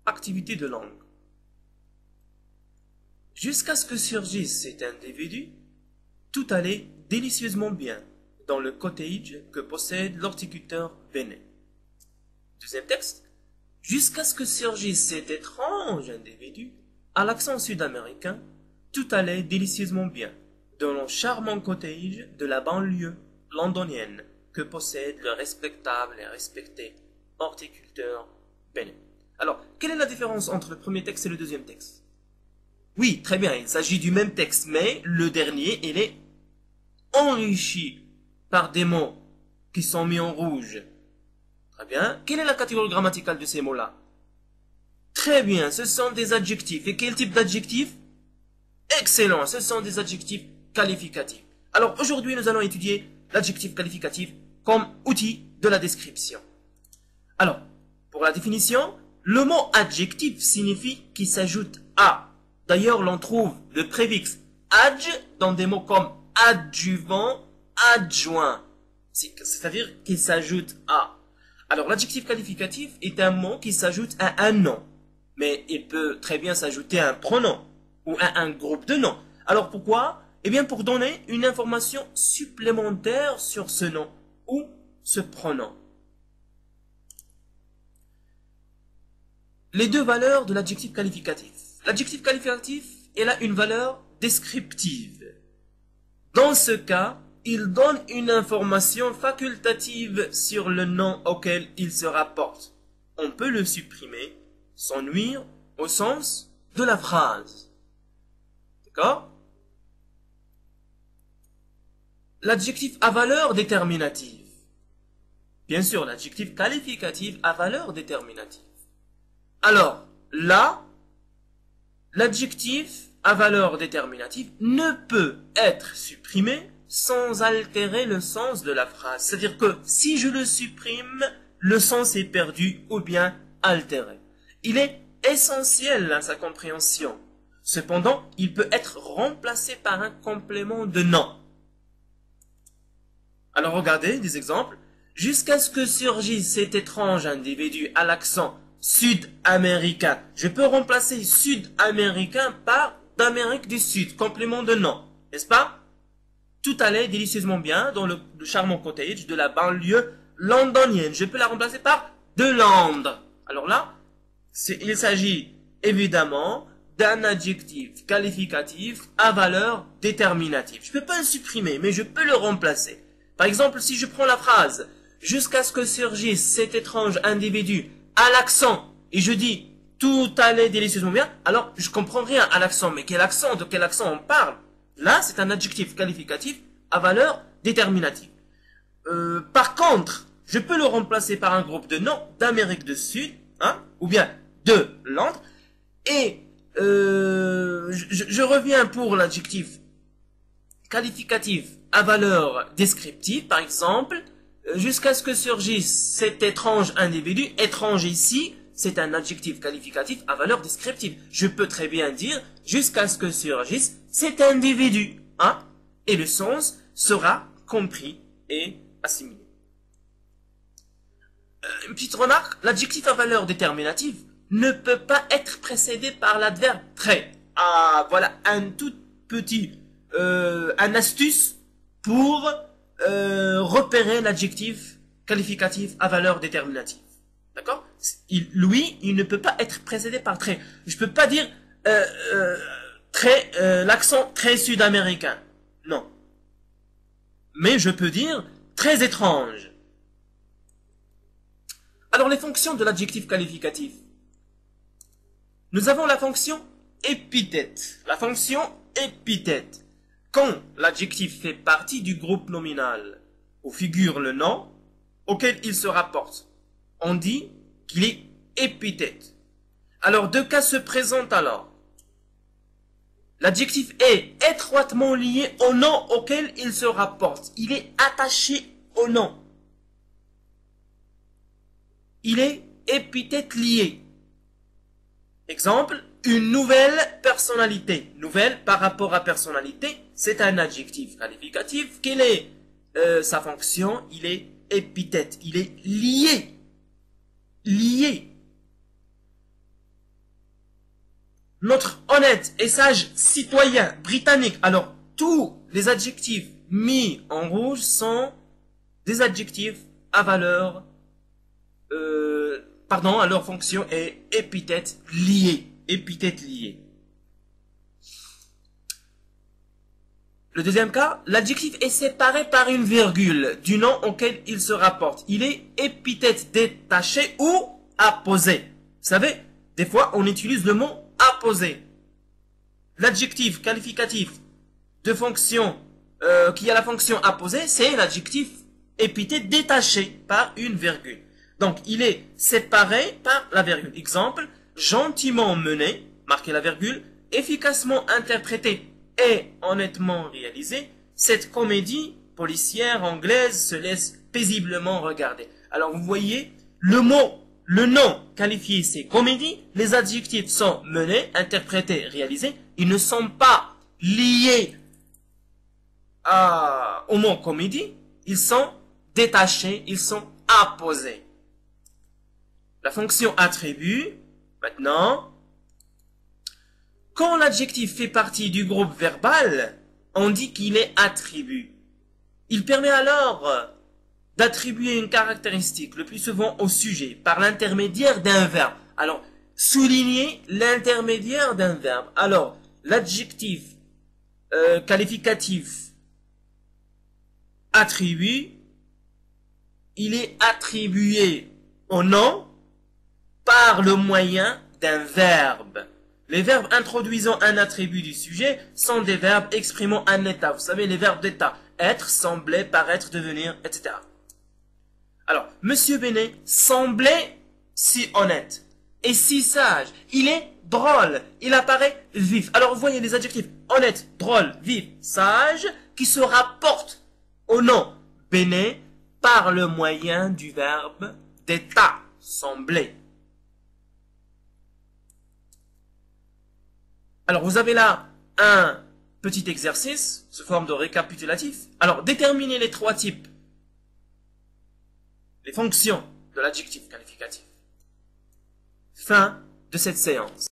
Activité de langue. Jusqu'à ce que surgisse cet individu, tout allait délicieusement bien dans le cottage que possède l'horticulteur Bennett. Deuxième texte. Jusqu'à ce que surgisse cet étrange individu, à l'accent sud-américain, tout allait délicieusement bien dans le charmant cottage de la banlieue londonienne que possède le respectable et respecté horticulteur Bennett. Alors, quelle est la différence entre le premier texte et le deuxième texte? Oui, très bien, il s'agit du même texte, mais le dernier, il est enrichi par des mots qui sont mis en rouge. Très bien. Quelle est la catégorie grammaticale de ces mots-là? Très bien, ce sont des adjectifs. Et quel type d'adjectifs? Excellent, ce sont des adjectifs qualificatifs. Alors, aujourd'hui, nous allons étudier l'adjectif qualificatif comme outil de la description. Alors, pour la définition, le mot adjectif signifie qu'il s'ajoute à. D'ailleurs, l'on trouve le préfixe adj dans des mots comme adjuvant, adjoint. C'est-à-dire qu'il s'ajoute à. Alors, l'adjectif qualificatif est un mot qui s'ajoute à un nom. Mais il peut très bien s'ajouter à un pronom ou à un groupe de noms. Alors, pourquoi? Eh bien, pour donner une information supplémentaire sur ce nom ou ce pronom. Les deux valeurs de l'adjectif qualificatif. L'adjectif qualificatif, il a une valeur descriptive. Dans ce cas, il donne une information facultative sur le nom auquel il se rapporte. On peut le supprimer sans nuire au sens de la phrase. D'accord? L'adjectif à valeur déterminative. Bien sûr, l'adjectif qualificatif à valeur déterminative. Alors, là, l'adjectif à valeur déterminative ne peut être supprimé sans altérer le sens de la phrase. C'est-à-dire que si je le supprime, le sens est perdu ou bien altéré. Il est essentiel à sa compréhension. Cependant, il peut être remplacé par un complément de nom. Alors regardez des exemples. Jusqu'à ce que surgisse cet étrange individu à l'accent sud-américain. Je peux remplacer sud-américain par d'Amérique du Sud, complément de nom, n'est-ce pas? Tout allait délicieusement bien dans le charmant cottage de la banlieue londonienne. Je peux la remplacer par de Londres. Alors là, il s'agit évidemment d'un adjectif qualificatif à valeur déterminative. Je ne peux pas le supprimer, mais je peux le remplacer. Par exemple, si je prends la phrase « Jusqu'à ce que surgisse cet étrange individu à l'accent » et je dis « Tout allait délicieusement bien », alors je comprends rien à l'accent. Mais quel accent? De quel accent on parle? Là, c'est un adjectif qualificatif à valeur déterminative. Par contre, je peux le remplacer par un groupe de noms d'Amérique du Sud, hein, ou bien de Londres, et je reviens pour l'adjectif qualificatif à valeur descriptive, par exemple, jusqu'à ce que surgisse cet étrange individu. Étrange ici, c'est un adjectif qualificatif à valeur descriptive. Je peux très bien dire jusqu'à ce que surgisse cet individu, hein, et le sens sera compris et assimilé. Une petite remarque, l'adjectif à valeur déterminative ne peut pas être précédé par l'adverbe très. Ah, voilà un tout petit un astuce pour repérer l'adjectif qualificatif à valeur déterminative. D'accord? Lui, il ne peut pas être précédé par très. Je peux pas dire l'accent très sud-américain. Non. Mais je peux dire très étrange. Alors, les fonctions de l'adjectif qualificatif. Nous avons la fonction épithète. La fonction épithète. Quand l'adjectif fait partie du groupe nominal où figure le nom auquel il se rapporte, on dit qu'il est épithète. Alors, deux cas se présentent alors. L'adjectif est étroitement lié au nom auquel il se rapporte. Il est attaché au nom. Il est épithète lié. Exemple, une nouvelle personnalité nouvelle par rapport à personnalité, c'est un adjectif qualificatif. Quelle est sa fonction? Il est épithète, il est lié. Lié. Notre honnête et sage citoyen britannique. Alors, tous les adjectifs mis en rouge sont des adjectifs à valeur, à leur fonction est épithète liée. Épithète liée. Le deuxième cas, l'adjectif est séparé par une virgule du nom auquel il se rapporte. Il est épithète détaché ou apposé. Vous savez, des fois, on utilise le mot apposé. L'adjectif qualificatif de fonction qui a la fonction apposée, c'est l'adjectif épithète détaché par une virgule. Donc, il est séparé par la virgule. Exemple, gentiment mené, marquez la virgule, efficacement interprété et honnêtement réalisé, cette comédie policière anglaise se laisse paisiblement regarder. Alors, vous voyez, le nom qualifié, c'est comédie. Les adjectifs sont mené, interprété, réalisé. Ils ne sont pas liés au mot comédie. Ils sont détachés, ils sont apposés. La fonction attribut, maintenant, quand l'adjectif fait partie du groupe verbal, on dit qu'il est attribut. Il permet alors d'attribuer une caractéristique, le plus souvent au sujet, par l'intermédiaire d'un verbe. Alors, souligner l'intermédiaire d'un verbe. Alors, l'adjectif qualificatif attribut, il est attribué au nom par le moyen d'un verbe. Les verbes introduisant un attribut du sujet sont des verbes exprimant un état. Vous savez, les verbes d'état. Être, sembler, paraître, devenir, etc. Alors, Monsieur Benet semblait si honnête et si sage. Il est drôle. Il apparaît vif. Alors, vous voyez les adjectifs honnête, drôle, vif, sage qui se rapportent au nom Benet par le moyen du verbe d'état, sembler. Alors, vous avez là un petit exercice sous forme de récapitulatif. Alors, déterminez les trois types, les fonctions de l'adjectif qualificatif. Fin de cette séance.